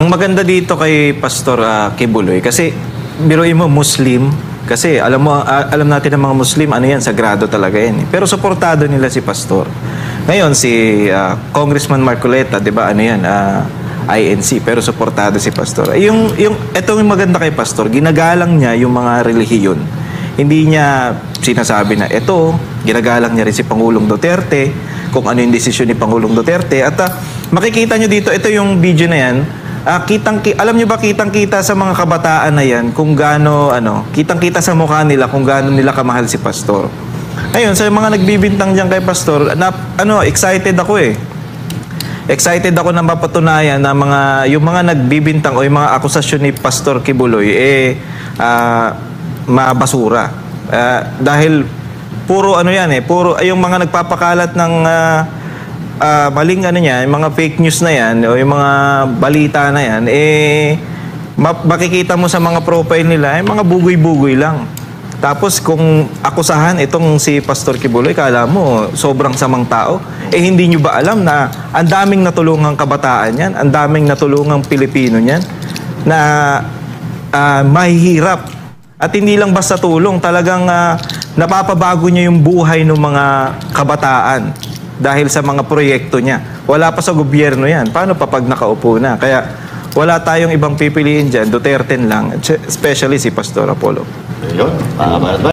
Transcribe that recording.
Ang maganda dito kay Pastor Kibuloy, kasi biruin mo Muslim, kasi alam natin ng mga Muslim, ano yan, sagrado talaga yan. Pero suportado nila si Pastor. Ngayon, si Congressman Marcoleta, di ba, ano yan, INC, pero suportado si Pastor. Ito yung maganda kay Pastor, ginagalang niya yung mga relihiyon. Hindi niya sinasabi na ito, ginagalang niya rin si Pangulong Duterte, kung ano yung desisyon ni Pangulong Duterte. At makikita nyo dito, ito yung video na yan, alam nyo ba kitang-kita sa mga kabataan na yan kung gaano, kitang-kita sa mukha nila kung gaano nila kamahal si Pastor. Ngayon, sa mga nagbibintang dyan kay Pastor, excited ako eh. Excited ako na mapatunayan na yung mga nagbibintang o yung mga akusasyon ni Pastor Kibuloy mabasura. Dahil puro puro yung mga nagpapakalat ng maling yung mga fake news na yan o yung mga balita na yan, makikita mo sa mga profile nila, mga bugoy-bugoy lang. Tapos kung akusahan itong si Pastor Kibuloy, kala mo sobrang samang tao, hindi nyo ba alam na ang daming natulungang kabataan yan, ang daming natulungang Pilipino yan, na mahihirap. At hindi lang basta tulong, talagang napapabago niya yung buhay ng mga kabataan dahil sa mga proyekto niya. Wala pa sa gobyerno yan. Paano pa pag nakaupo na? Kaya wala tayong ibang pipiliin dyan. Duterte lang, especially si Pastor Apollo. Ayun,